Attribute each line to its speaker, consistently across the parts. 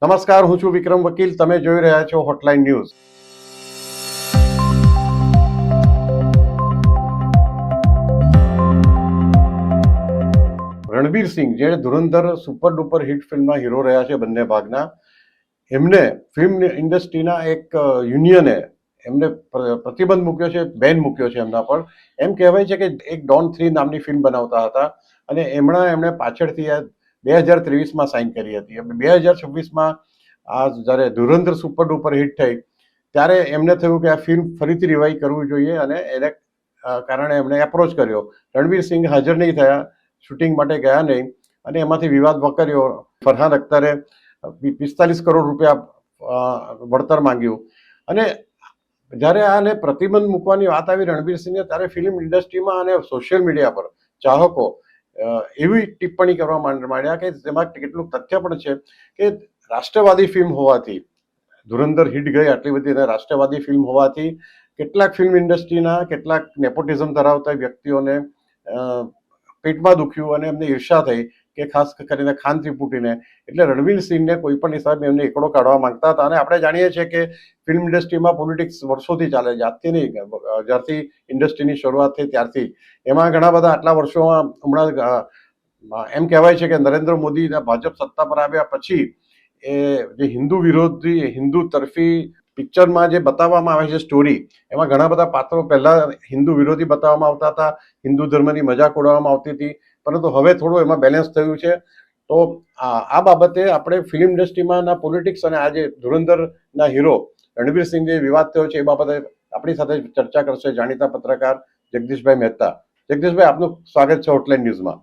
Speaker 1: નમસ્કાર, હું છું વિક્રમ વકીલ. તમે જોઈ રહ્યા છો હોટલાઇન ન્યૂઝ. રણવીર સિંહ, જે ધુરંધર સુપર ડુપર હિટ ફિલ્મના હીરો રહ્યા છે બંને ભાગના, એમને ફિલ્મ ઇન્ડસ્ટ્રીના એક યુનિયને એમને પ્રતિબંધ મૂક્યો છે, બેન મૂક્યો છે એમના પર. એમ કહેવાય છે કે એક ડોન 3 નામની ફિલ્મ બનાવતા હતા અને એમણે પાછળથી 2023માં સાઇન કરી હતી. 2026માં આ જ્યારે ધુરંધર સુપર ડુપર હિટ થઈ ત્યારે એમને થયું કે આ ફિલ્મ ફરીથી રિવાઇવ કરવું જોઈએ અને એને કારણે એમણે એપ્રોચ કર્યો. રણવીર સિંહ હાજર નહીં થયા, શૂટિંગ માટે ગયા નહીં અને એમાંથી વિવાદ વકર્યો. ફરહાન અખ્તરે 45 કરોડ રૂપિયા વળતર માંગ્યું અને જ્યારે આને પ્રતિબંધ મૂકવાની વાત આવી રણવીર સિંહે, ત્યારે ફિલ્મ ઇન્ડસ્ટ્રીમાં અને સોશિયલ મીડિયા પર ચાહકો એવી ટિપ્પણી કરવા માંડ્યા કે તેમાં કેટલું તથ્ય પણ છે કે રાષ્ટ્રવાદી ફિલ્મ હોવાથી, ધુરંધર હિટ ગઈ આટલી બધી, અને રાષ્ટ્રવાદી ફિલ્મ હોવાથી કેટલાક ફિલ્મ ઇન્ડસ્ટ્રીના કેટલાક નેપોટિઝમ ધરાવતા વ્યક્તિઓને પેટમાં દુખ્યું અને એમને ઈર્ષા થઈ કે ખાસ કરીને ખાન ત્રિપુટીને. એટલે રણવીર સિંહને કોઈ પણ હિસાબે એમને એકડો કાઢવા માંગતા હતા. અને આપણે જાણીએ છીએ કે ફિલ્મ ઇન્ડસ્ટ્રીમાં પોલિટિક્સ વર્ષોથી ચાલે છે, આજથી નહીં, જ્યારથી ઇન્ડસ્ટ્રીની શરૂઆત થઈ ત્યારથી. એમાં ઘણા બધા આટલા વર્ષોમાં હમણાં એમ કહેવાય છે કે નરેન્દ્ર મોદીના ભાજપ સત્તા પર આવ્યા પછી એ જે હિન્દુ વિરોધી, હિન્દુ તરફી પિક્ચરમાં જે બતાવવામાં આવે છે સ્ટોરી, એમાં ઘણા બધા પાત્રો પહેલા હિન્દુ વિરોધી બતાવવામાં આવતા હતા, હિન્દુ ધર્મની મજાક ઉડાવવામાં આવતી હતી, પરંતુ હવે થોડું એમાં બેલેન્સ થયું છે. તો આ બાબતે આપણે ફિલ્મ ઇન્ડસ્ટ્રીમાં પોલિટિક્સ અને આજે ધુરંધરના હીરો રણવીર સિંહ જે વિવાદ થયો છે એ બાબતે આપણી સાથે ચર્ચા કરશે જાણીતા પત્રકાર જગદીશભાઈ મહેતા. જગદીશભાઈ, આપનું સ્વાગત છે હોટલાઇન ન્યૂઝમાં.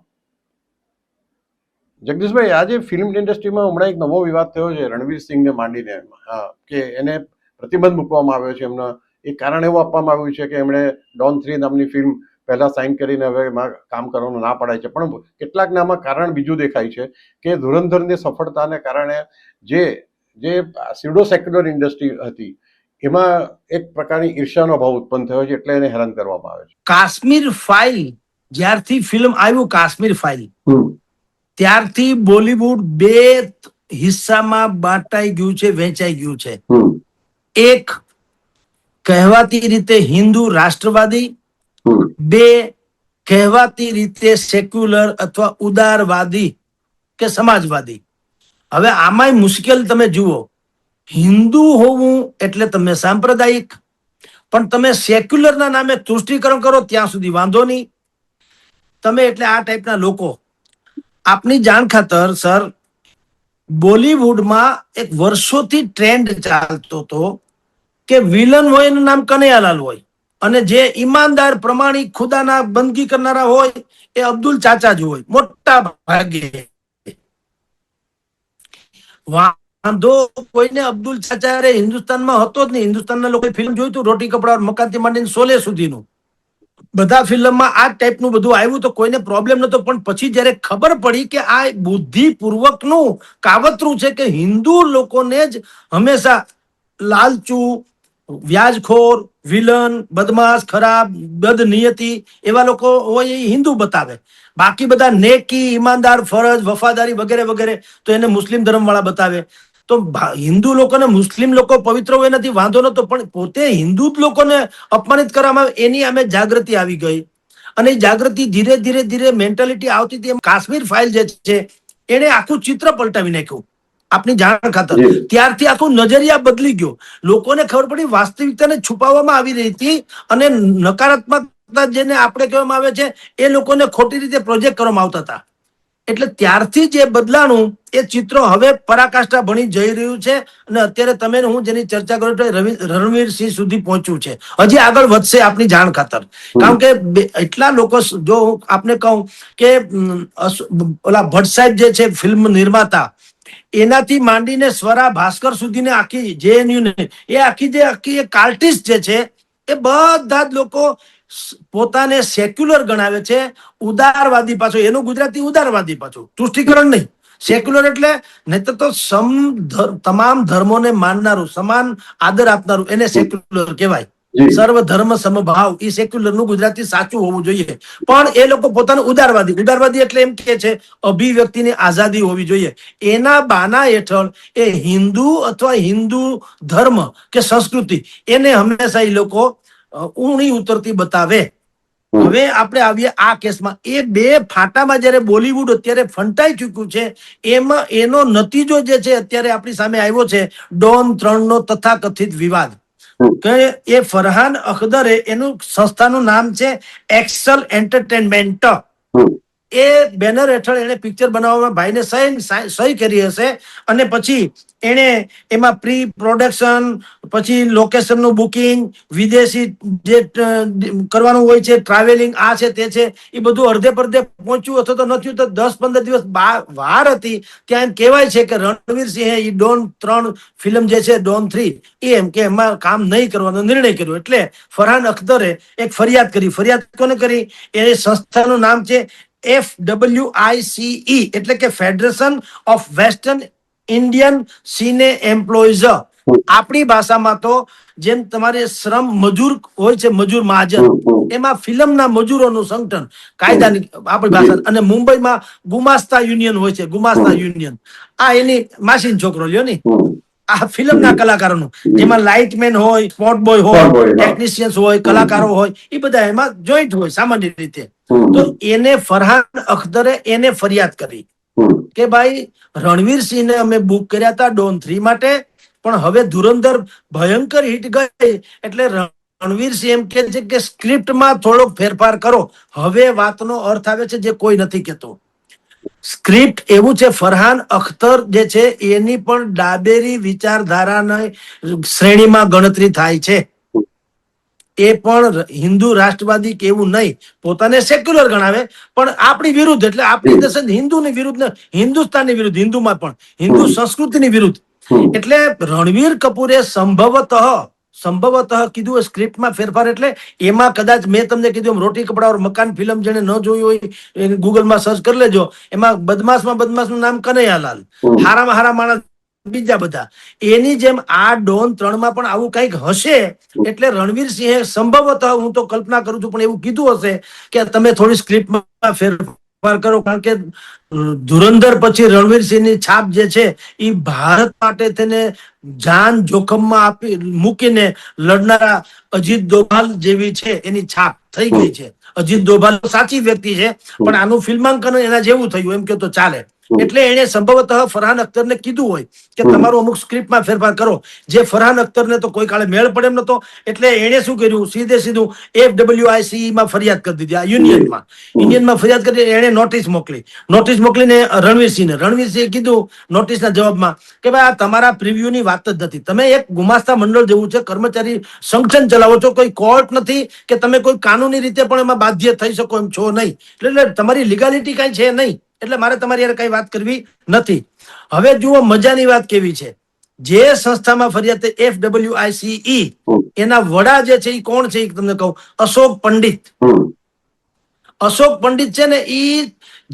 Speaker 1: જગદીશભાઈ, આજે ફિલ્મ ઇન્ડસ્ટ્રીમાં હમણાં એક નવો વિવાદ થયો છે રણવીર સિંહને માંડીને, કે એને પ્રતિબંધ મૂકવામાં આવ્યો છે. એમના એક કારણ એવું આપવામાં આવ્યું છે કે એમણે ડોન 3 નામની ફિલ્મ પહેલા સાઇન કરીને હવે એમાં કામ કરવાનું ના પડાય છે. પણ કેટલાક નામાં કારણ બીજું દેખાય છે કે ધુરંધરની સફળતાને કારણે જે સ્યુડો સેક્યુલર ઇન્ડસ્ટ્રી હતી એમાં એક પ્રકારની ઈર્ષાનો ભાવ ઉત્પન્ન થયો છે, એટલે એને હેરાન કરવામાં આવે છે.
Speaker 2: કાશ્મીર ફાઇલ જ્યારથી ફિલ્મ આવ્યું, કાશ્મીર ફાઇલ, ત્યારથી બોલીવુડ 2 હિસ્સામાં બાંટાઈ ગયું છે, વહેંચાઈ ગયું છે. એક કહેવાતી રીતે હિન્દુ રાષ્ટ્રવાદી, 2 કહેવાતી રીતે સેક્યુલર અથવા ઉદારવાદી કે સમાજવાદી. હવે આમાંય મુશ્કેલ તમે જુઓ, હિન્દુ હોવું એટલે તમે સાંપ્રદાયિક, પણ તમે સેક્યુલરના નામે તુષ્ટિકરણ કરો ત્યાં સુધી વાંધો નહીં. તમે એટલે આ ટાઈપના લોકો. આપની જાણ ખાતર સર, બોલીવુડમાં એક વર્ષોથી ટ્રેન્ડ ચાલતો હતો કે વિલન હોય એનું નામ કનૈયાલાલ હોય અને જે ઈમાનદાર, પ્રમાણિક, ખુદાના બંદગી કરનારા હોય એ અબ્દુલ ચાચા જ હોય મોટા ભાગે. વાંધો કોઈને અબ્દુલ ચાચા હિન્દુસ્તાનમાં હતો જ નહીં. હિન્દુસ્તાનના લોકોએ ફિલ્મ જોયું હતું, રોટી કપડા મકાનથી માંડીને શોલે સુધીનું, બધા ફિલ્મમાં આ ટાઈપનું બધું આવ્યું તો કોઈને પ્રોબ્લેમ નતો. પણ પછી જયારે ખબર પડી કે આ બુદ્ધિપૂર્વકનું કાવતરું છે કે હિન્દુ લોકોને જ હંમેશા લાલચુ, વ્યાજખોર, વિલન, બદમાશ, ખરાબ, બદનિયતિ એવા લોકો હોય એ હિન્દુ બતાવે, બાકી બધા નેકી, ઈમાનદાર, ફરજ, વફાદારી વગેરે વગેરે તો એને મુસ્લિમ ધર્મ વાળા બતાવે. તો હિન્દુ લોકોને મુસ્લિમ લોકો પવિત્ર હોય નથી, વાંધો નતો, પણ પોતે હિન્દુ લોકોને અપમાનિત કરવામાં આવે એની અમે જાગૃતિ આવી ગઈ. અને એ જાગૃતિ ધીરે ધીરે ધીરે મેન્ટાલિટી આવતી હતી. કાશ્મીર ફાઇલ જે છે એને આખું ચિત્ર પલટાવી નાખ્યું આપની જાણ ખાતર. ત્યારથી આખું નજરિયા બદલી ગયો. લોકોને ખબર પડી વાસ્તવિકતાને છુપાવવામાં આવી રહી હતી અને નકારાત્મકતા જેને આપણે કહેવામાં આવે છે એ લોકોને ખોટી રીતે પ્રોજેક્ટ કરવામાં આવતા હતા. એટલે ત્યારથી જે બદલાણું એ ચિત્ર હવે પરાકાષ્ઠા ભણી જઈ રહ્યું છે અને અત્યારે તમે હું જેની ચર્ચા કરું તો રણવીર સિંહ સુધી પહોંચ્યું છે. હજી આગળ વધશે આપની જાણ ખાતર. કારણ કે એટલા લોકો, જો હું આપને કહું કે ઓલા ભટ્ટ સાહેબ જે છે ફિલ્મ નિર્માતા, એનાથી માંડીને સ્વરા ભાસ્કર સુધીને આખી JNU ને એ આખી એક આર્ટિસ્ટ જે છે એ બધા જ લોકો પોતાને સેક્યુલર ગણાવે છે. ઉદારવાદી પાછો, એનું ગુજરાતી ઉદારવાદી પાછું, તુષ્ટિકરણ નહીં. સેક્યુલર એટલે નહીતર તો તમામ ધર્મોને માનનારું, સમાન આદર આપનારું, એને સેક્યુલર કહેવાય.
Speaker 1: જી.
Speaker 2: સર્વધર્મ સમભાવ એ સેક્યુલર નું ગુજરાતી સાચું હોવું જોઈએ. પણ એ લોકો પોતાનું ઉદારવાદી એટલે એમ કે છે અભિવ્યક્તિની આઝાદી હોવી જોઈએ. એના બાના હેઠળ એ હિન્દુ અથવા હિન્દુ ધર્મ કે સંસ્કૃતિ એને હંમેશા એ લોકો ઊણી ઉતરતી બતાવે. હવે આપણે આવીએ આ કેસમાં. એ બે ફાટામાં જયારે બોલીવુડ અત્યારે ફંટાઈ ચૂક્યું છે, એમાં એનો નતીજો જે છે અત્યારે આપણી સામે આવ્યો છે, ડોન 3 નો તથાકથિત વિવાદ. કે એ ફરહાન અખ્તરે, એનું સંસ્થાનું નામ છે એક્સેલ એન્ટરટેનમેન્ટ, એ બેનર હેઠળ એને પિક્ચર બનાવવામાં ભાઈને સહી કરી હશે. અને પછી એને એમાં પ્રી પ્રોડક્શન, પછી લોકેશનનું બુકિંગ, વિદેશી જે કરવાનું હોય છે, ટ્રાવેલિંગ, આ છે તે છે, એ બધું અડધે પડધે પહોંચ્યું અથવા તો નથી તો 10-15 દિવસ વાર હતી. ત્યાં એમ કહેવાય છે કે રણવીર સિંહે એ ડોન 3 ફિલ્મ જે છે ડોન 3 એમ કે એમાં કામ નહીં કરવાનો નિર્ણય કર્યો. એટલે ફરહાન અખ્તરે એક ફરિયાદ કરી. ફરિયાદ કોને કરી? એ સંસ્થાનું નામ છે FWICE, એટલે કે federation of western Indian cine employees. આપણી ભાષામાં તો જેમ તમારે શ્રમ મજૂર હોય છે, મજૂર મહાજન, એમાં ફિલ્મના મજૂરોનું સંગઠન કાયદાની આપણી ભાષા. અને મુંબઈમાં ગુમાસ્તા યુનિયન હોય છે, ગુમાસ્તા યુનિયન. આ એની માસીન છોકરો લ્યો ને, આ ફિલ્મના કલાકારોનું, જેમાં લાઇટમેન હોય, સ્પોટ બોય હોય, ટેકનિશિયન્સ હોય, કલાકારો હોય, એ બધા એમાં જોઈન્ટ હોય સામાન્ય રીતે. તો એને ફરહાન અખ્તરે એને ફરિયાદ કરી કે ભાઈ રણવીર સિંહને અમે બુક કર્યા હતા ડોન 3 માટે, પણ હવે ધુરંધર ભયંકર હિટ ગઈ એટલે રણવીર સિંહ એમ કે છે કે સ્ક્રિપ્ટમાં થોડોક ફેરફાર કરો. હવે વાતનો અર્થ આવે છે જે કોઈ નથી કહેતો. સ્ક્રિપ્ટ એવું છે, ફરહાન અખ્તર જે છે એની પણ ડાબેરી વિચારધારાની શ્રેણીમાં ગણતરી થાય છે. એ પણ હિન્દુ રાષ્ટ્રવાદી કે એવું નહીં, પોતાને સેક્યુલર ગણાવે, પણ આપણી વિરુદ્ધ, એટલે આપણી દર્શન હિન્દુની વિરુદ્ધ, હિન્દુસ્તાનની વિરુદ્ધ, હિન્દુમાં પણ હિન્દુ સંસ્કૃતિની વિરુદ્ધ. એટલે રણવીર કપૂરે સંભવતઃ કીધું સ્ક્રિપ્ટમાં ફેરફાર, એટલે એમાં કદાચ મેં તમને કીધું રોટી કપડા ઓર મકાન ફિલ્મ જેને ન જોઈ હોય ગૂગલમાં સર્ચ કરી લેજો. એમાં બદમાશનું નામ કનૈયાલાલ, હારામાં હારા માણસ બીજા બધા. એની જેમ આ ડોન 3 માં પણ આવું કંઈક હશે. એટલે રણવીર સિંહે સંભવતઃ, હું તો કલ્પના કરું છું, પણ એવું કીધું હશે કે તમે થોડી સ્ક્રિપ્ટમાં ફેરફાર કરો, કારણ કે ધુરંધર પછી રણવીર સિંહની છાપ જે છે એ ભારત માટે તેને જાન જોખમમાં આપી મૂકીને લડનારા અજીત દોભાલ જેવી છે, એની છાપ થઈ ગઈ છે. અજીત દોભાલ સાચી વ્યક્તિ છે, પણ આનું ફિલ્માંકન એના જેવું થયું એમ કે તો ચાલે. એટલે એને સંભવતઃ ફરહાન અખ્તરને કીધું હોય કે તમારું અમુક સ્ક્રિપ્ટમાં ફેરફાર કરો. જે ફરહાન અખ્તરને તો કોઈ કાળે મેળ પડે એમ નતો, એટલે એને શું કર્યું, સીધું FWICE માં ફરિયાદ કરી દીધી. આ યુનિયનમાં ફરિયાદ કરી. એને નોટિસ મોકલીને રણવીરસિંહે કીધું નોટિસના જવાબમાં કે ભાઈ આ તમારા પ્રિવ્યુની વાત જ નથી. તમે એક ગુમાસ્તા મંડળ જેવું છે, કર્મચારી સંગઠન ચલાવો છો, કોઈ કોર્ટ નથી કે તમે કોઈ કાનૂની રીતે પણ એમાં બાધ્ય થઈ શકો એમ છો નહીં. એટલે તમારી લીગાલિટી કઈ છે નહીં. એટલે મારે તમારી યાર કઈ વાત કરવી નથી. હવે જુઓ મજાની વાત કેવી છે. જે સંસ્થામાં ફરિયાદ FWICE, એના વડા જે છે એ કોણ છે એ તમને કહું, અશોક પંડિત. અશોક પંડિત છે ને એ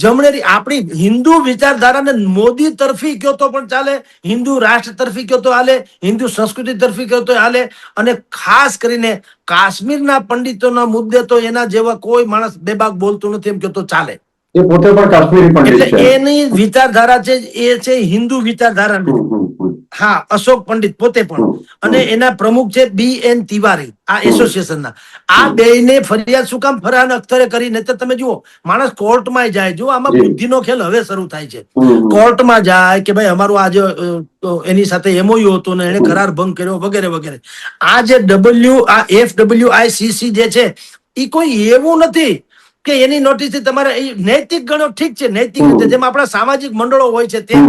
Speaker 2: જમણેરી આપણી હિન્દુ વિચારધારાને મોદી તરફી કયો તો પણ ચાલે, હિન્દુ રાષ્ટ્ર તરફી કયો તો હાલે, હિન્દુ સંસ્કૃતિ તરફી કયો તો હાલે. અને ખાસ કરીને કાશ્મીરના પંડિતોના મુદ્દે તો એના જેવા કોઈ માણસ બેબાક બોલતું નથી એમ કયો તો ચાલે.
Speaker 1: એ પોતે પણ કાશ્મીરી પંડિત છે.
Speaker 2: એટલે એની વિચારધારા છે એ છે હિન્દુ વિચારધારાની. હા, અશોક પંડિત પોતે પણ. અને એના પ્રમુખ છે BN તિવારી, આ એસોસિએશનના. આ બેયને ફરિયાદ શું કામ ફરહાન અખ્તરે કરી? નહીં તો તમે જુઓ માણસ કોર્ટમાં જાય, જો આમાં બુદ્ધિનો ખેલ હવે શરૂ થાય છે. કોર્ટમાં જાય કે ભાઈ અમારું આજે એની સાથે MOU હતું ને એને કરાર ભંગ કર્યો વગેરે વગેરે. આ જે FWICC જે છે એ કોઈ એવું નથી કે એની નોટિસ થી તમારે નૈતિક ગણો, ઠીક છે, નૈતિક રીતે જેમ આપણા સામાજિક મંડળો હોય છે તેમ,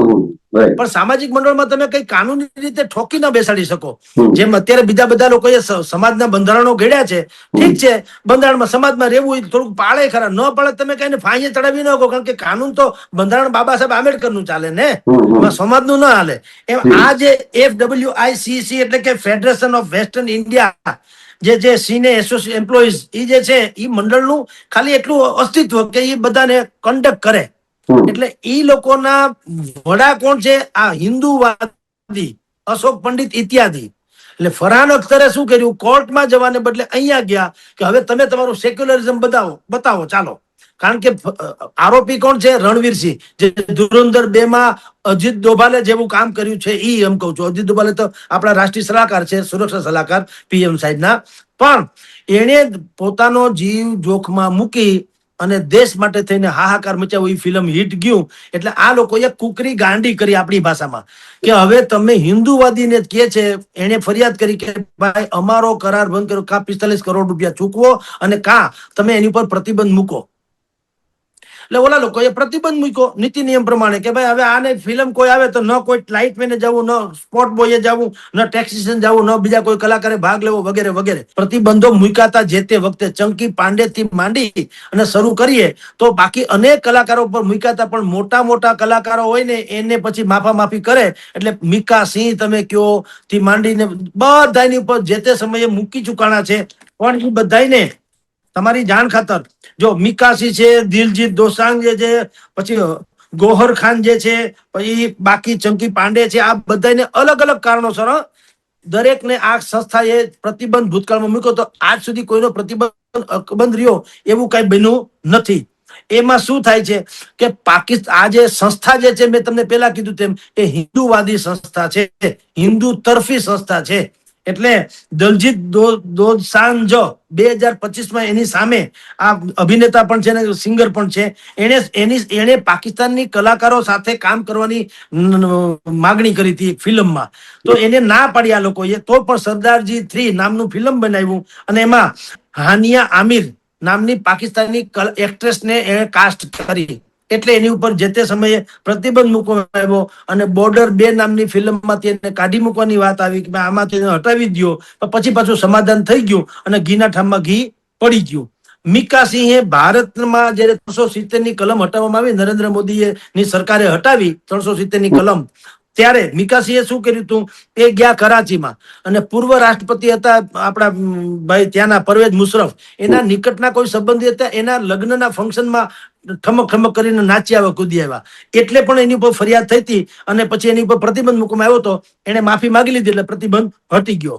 Speaker 2: પણ સામાજિક મંડળમાં તમે કઈ કાનૂની રીતે ઠોકી ન બેસાડી શકો. જેમ અત્યારે બીજા બધા લોકોએ સમાજના બંધારણો ઘડ્યા છે, ઠીક છે, બંધારણમાં સમાજમાં રહેવું હોય થોડુંક પાળે ખરા, ન પાળે તમે કઈ ફાંઈએ ચડાવી ન શકો, કારણ કે કાનૂન તો બંધારણ બાબા સાહેબ આંબેડકર નું ચાલે ને, સમાજનું ના હાલે. એમ આ જે FWICC એટલે કે ફેડરેશન ઓફ વેસ્ટર્ન ઇન્ડિયા જે સિને એમ્પ્લોઈઝ એ જે છે એ મંડળનું ખાલી એટલું અસ્તિત્વ કે એ બધાને કન્ડક્ટ કરે. એટલે ઈ લોકોના વડા કોણ છે? આ હિન્દુવાદી અશોક પંડિત ઇત્યાદિ. એટલે ફરહાન અખ્તરે શું કર્યું, કોર્ટમાં જવાને બદલે અહીંયા ગયા કે હવે તમે તમારું સેક્યુલરિઝમ બતાવો ચાલો. કારણ કે આરોપી કોણ છે? રણવીરસિંહ, જે ધુરંધર 2 માં અજીત ડોભાલે જેવું કામ કર્યું છે ઈ એમ કહું છું. અજીત ડોભાલે તો આપણા રાષ્ટ્રીય સલાહકાર છે, સુરક્ષા સલાહકાર PM સાહેબના, પણ એણે પોતાનો જીવ જોખમાં મૂકી અને દેશ માટે થઈને હાહાકાર મચાવ્યો. એ ફિલ્મ હિટ ગયું એટલે આ લોકોએ કુકરી ગાંડી કરી આપણી ભાષામાં કે હવે તમે હિન્દુવાદીને જ કે છે, એને ફરિયાદ કરી કે ભાઈ અમારો કરાર બંધ કરો, કાં 45 કરોડ રૂપિયા ચૂકવો અને કાં તમે એની ઉપર પ્રતિબંધ મૂકો. એટલે ઓલા લોકોએ પ્રતિબંધ મૂક્યો નીતિ નિયમ પ્રમાણે કે ભાઈ હવે આને ફિલ્મ કોઈ આવે તો ન કોઈ લાઇટમેને જવું, ન સ્પોટ બોયે જવું, ન ટેક્સીશન જવું, ન બીજા કોઈ કલાકારે ભાગ લેવો વગેરે વગેરે પ્રતિબંધો મૂકાતા જે તે વખતે ચંકી પાંડે થી માંડી અને શરૂ કરીએ તો બાકી અનેક કલાકારો પર મૂકાતા, પણ મોટા મોટા કલાકારો હોય ને એને પછી માફી કરે. એટલે મીકા સિંહ તમે કયો થી માંડીને બધાની ઉપર જે તે સમયે મૂકી ચુકાણા છે. પણ એ બધાને તમારી જાણ ખાતર જો મિકાસી છે, દિલજીત દોસાંગ જે છે, પછી ગોહર ખાન જે છે, પછી બાકી ચંકી પાંડે છે, આ બધાને અલગ અલગ કારણોસર દરેકને આ સંસ્થાએ પ્રતિબંધ ભૂતકાળમાં મૂક્યો તો આજ સુધી કોઈનો પ્રતિબંધ રહ્યો એવું કઈ બન્યું નથી. એમાં શું થાય છે કે પાકિસ્તાન આ જે સંસ્થા જે છે, મેં તમને પેલા કીધું તેમ એ હિન્દુવાદી સંસ્થા છે, હિન્દુ તરફી સંસ્થા છે. એટલે દલજીત દોસાંજ 2025 એની સામે આ અભિનેતા પણ છે ને સિંગર પણ છે, એને પાકિસ્તાનની કલાકારો સાથે કામ કરવાની માગણી કરી હતી એક ફિલ્મમાં. તો એને ના પાડી આ લોકોએ, તો પણ સરદારજી 3 નામનું ફિલ્મ બનાવ્યું અને એમાં હાનિયા આમિર નામની પાકિસ્તાની એક્ટ્રેસને એને કાસ્ટ કરી. એટલે એની ઉપર જે તે સમયે પ્રતિબંધ મૂકવામાં આવ્યો અને બોર્ડર 2 નામની ફિલ્મમાંથી એને કાઢી મૂકવાની વાત આવી કે આમાંથી હટાવી દો. પછી પાછું સમાધાન થઈ ગયું અને ઘીના ઠામમાં ઘી પડી ગયું. મીકા સિંહે ભારતમાં જયારે 370 ની કલમ હટાવવામાં આવી, નરેન્દ્ર મોદી ની સરકારે હટાવી 370 ની કલમ, ત્યારે મીકાસિંહે શું કર્યું હતું, એ ગયા કરાચીમાં અને પૂર્વ રાષ્ટ્રપતિ હતા આપણા ભાઈ ત્યાંના પરવેઝ મુશરફ, એના નિકટના કોઈ સંબંધી હતા, એના લગ્નના ફંક્શનમાં ઠમક ઠમક કરીને નાચી આવ્યા, કૂદી આવ્યા. એટલે પણ એની ઉપર ફરિયાદ થઈ હતી અને પછી એની ઉપર પ્રતિબંધ મૂકવામાં આવ્યો હતો. એને માફી માંગી લીધી એટલે પ્રતિબંધ હટી ગયો.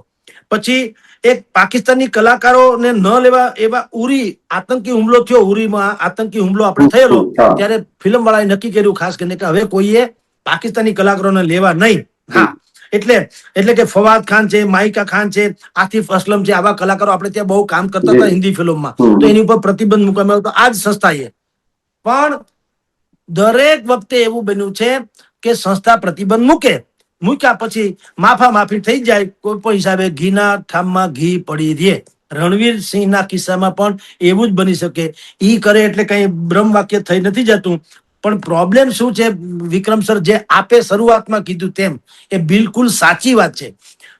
Speaker 2: પછી એક પાકિસ્તાની કલાકારોને ન લેવા એવા ઉરી આતંકી હુમલો થયો, ઉરીમાં આતંકી હુમલો આપણે થયેલો, ત્યારે ફિલ્મ વાળાએ નક્કી કર્યું ખાસ કરીને કે હવે કોઈએ પાકિસ્તાની કલાકારોને લેવા નહીં. હા, એટલે કે ફવાદ ખાન છે, માઇકા ખાન છે, આતિફ અસલમ છે, આવા કલાકારો આપણે ત્યાં બહુ કામ કરતા હતા હિન્દી ફિલ્મમાં, તો એની ઉપર પ્રતિબંધ મૂકવામાં આવ્યો. આ જ સંસ્થાએ પણ દરેક વખતે એવું બન્યું છે કે સંસ્થા પ્રતિબંધ મૂક્યા પછી માફી થઈ જાય, કોઈ પણ હિસાબે ઘીના ઠામમાં ઘી પડી રહે. રણવીર સિંહના કિસ્સામાં પણ એવું જ બની શકે. ઈ કરે એટલે કઈ બ્રહ્મ વાક્ય થઈ નથી જતું. પણ પ્રોબ્લેમ શું છે વિક્રમ સર, જે આપે શરૂઆતમાં કીધું તેમ એ બિલકુલ સાચી વાત છે.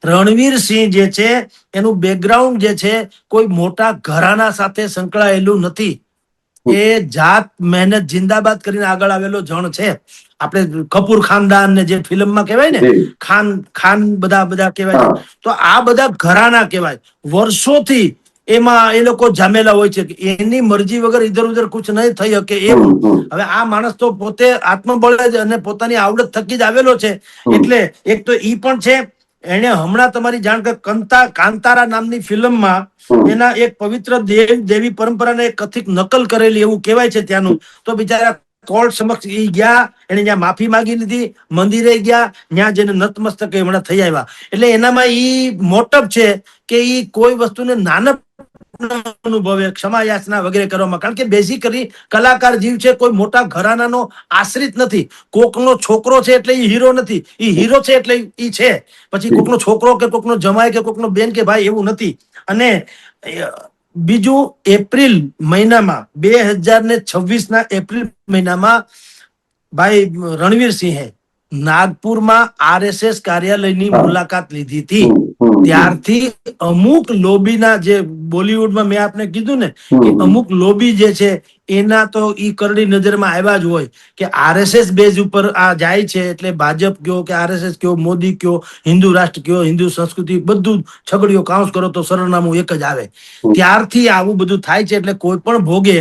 Speaker 2: રણવીર સિંહ જે છે એનું બેકગ્રાઉન્ડ જે છે કોઈ મોટા ઘરાના સાથે સંકળાયેલું નથી. એ જાત મહેનત જિંદાબાદ કરીને આગળ આવેલો જણ છે. આપણે કપૂર ખાનદાન ને જે ફિલ્મમાં કહેવાય ને ખાન બધા કહેવાય, તો આ બધા ઘરાના કહેવાય. વર્ષોથી એમાં એ લોકો જામેલા હોય છે, એની મરજી વગર ઇધર ઉધર કુછ નહીં થઈ શકે એવું. હવે આ માણસ તો પોતે આત્મબળે જ અને પોતાની આવડત થકી જ આવેલો છે. એટલે એક તો ઈ પણ છે. એને હમણાં તમારી જાણ કે કાંતારા નામની ફિલ્મમાં એના એક પવિત્ર દેવી પરંપરાને કથિત નકલ કરેલી એવું કહેવાય છે ત્યાંનું. તો બિચારા કોર્ટ સમક્ષ ઈ ગયા, એને ત્યાં માફી માંગી લીધી, મંદિરે ગયા, ત્યાં જઈને નતમસ્તક હમણાં થઈ આવ્યા. એટલે એનામાં ઈ મોટપ છે કે ઈ કોઈ વસ્તુને નાનપ અનુભવે, ક્ષમા યાચના વગેરે કરવામાં. કારણ કે બેઝિકલી કલાકાર જીવ છે, કોઈ મોટા ઘરાનાનો આશ્રિત નથી. કોકનો છોકરો છે એટલે ઈ હીરો નથી, ઈ હીરો છે એટલે ઈ છે. પછી કોકનો છોકરો કે કોકનો જમાય કે કોકનો બેન કે ભાઈ એવું નથી. અને બીજું, એપ્રિલ મહિનામાં 2026 એપ્રિલ મહિનામાં ભાઈ રણવીર સિંહે નાગપુરમાં RSS કાર્યાલયની મુલાકાત લીધી હતી. ત્યારથી અમુક લોબીના જે બોલિવૂડમાં મેં આપને કીધું ને કે અમુક લોબી જે છે એના તો ઈ કરડી નજરમાં આવ્યા જ હોય કે RSS બેઝ ઉપર આ જાય છે. એટલે ભાજપ કયો કે RSS કયો, મોદી કયો, હિન્દુ રાષ્ટ્ર કયો, હિન્દુ સંસ્કૃતિ, બધું છગડીઓ કાઉન્સ કરો તો સરનામું એક જ આવે. ત્યારથી આવું બધું થાય છે. એટલે કોઈ પણ ભોગે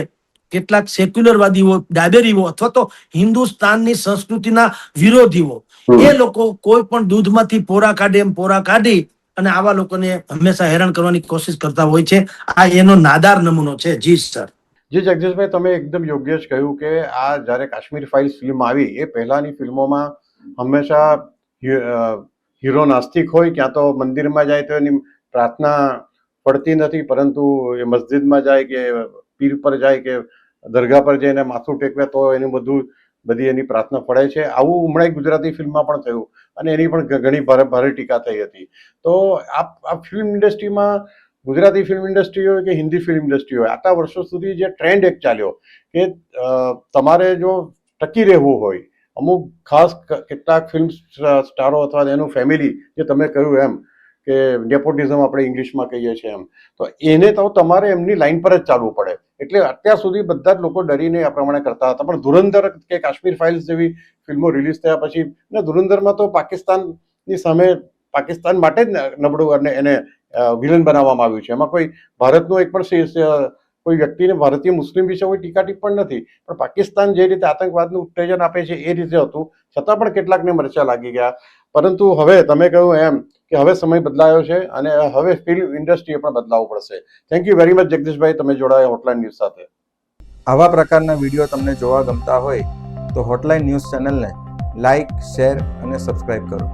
Speaker 2: કેટલાક સેક્યુલરવાદીઓ, ડાબેરીઓ અથવા તો હિન્દુસ્તાનની સંસ્કૃતિના વિરોધીઓ, એ લોકો કોઈ પણ દૂધમાંથી પોરા કાઢી અને આવા લોકોને હંમેશા હેરાન કરવાની કોશિશ કરતા હોય છે. આ એનો નાદાર નમૂનો છે. જી સર.
Speaker 1: જી જગદીશભાઈ, તમે એકદમ યોગ્ય જ કહ્યું કે આ જ્યારે કાશ્મીર ફાઇલ્સ ફિલ્મ આવી એ પહેલાની ફિલ્મોમાં હંમેશા હીરો નાસ્તિક હોય, ક્યાં તો મંદિરમાં જાય તો એની પ્રાર્થના પડતી નથી, પરંતુ એ મસ્જિદમાં જાય કે પીર પર જાય કે દરગાહ પર જઈને માથું ટેકવે તો એનું બધી એની પ્રાર્થના પડે છે. આવું હમણાં એક ગુજરાતી ફિલ્મમાં પણ થયું અને એની પણ ઘણી ભારે ટીકા થઈ હતી. તો આ ફિલ્મ ઇન્ડસ્ટ્રીમાં, ગુજરાતી ફિલ્મ ઇન્ડસ્ટ્રી હોય કે હિન્દી ફિલ્મ ઇન્ડસ્ટ્રી હોય, આટલા વર્ષો સુધી જે ટ્રેન્ડ એક ચાલ્યો કે તમારે જો ટકી રહેવું હોય, અમુક ખાસ કેટલાક ફિલ્મ સ્ટારો અથવા એનું ફેમિલી, જે તમે કહ્યું એમ કે નેપોટિઝમ આપણે ઇંગ્લિશમાં કહીએ છીએ એમ, તો એને તો તમારે એમની લાઈન પર જ ચાલવું પડે. એટલે અત્યાર સુધી બધા જ લોકો ડરીને આ પ્રમાણે કરતા હતા. પણ ધુરંધર કે કાશ્મીર ફાઇલ્સ જેવી ફિલ્મો રિલીઝ થયા પછી, ને ધુરંધરમાં તો પાકિસ્તાનની સામે, પાકિસ્તાન માટે જ નબળું અને એને વિલન બનાવવામાં આવ્યું છે. એમાં કોઈ ભારતનું એક પણ કોઈ વ્યક્તિને ભારતીય મુસ્લિમ વિશે કોઈ ટીકા ટિપ્પણ નથી, પણ પાકિસ્તાન જે રીતે આતંકવાદનું ઉત્તેજન આપે છે એ રીતે હતું, છતાં પણ કેટલાકને મરચા લાગી ગયા. પરંતુ હવે તમે કહ્યું એમ કે હવે સમય બદલાયો છે અને હવે ફિલ્મ ઇન્ડસ્ટ્રીએ પણ બદલાવવું પડશે. થેન્ક યુ વેરી મચ જગદીશભાઈ, તમે જોડાયા હોટલાઇન ન્યૂઝ સાથે.
Speaker 3: આવા પ્રકારના વિડીયો તમને જોવા ગમતા હોય તો હોટલાઇન ન્યૂઝ ચેનલને લાઇક, શેર અને સબસ્ક્રાઇબ કરો.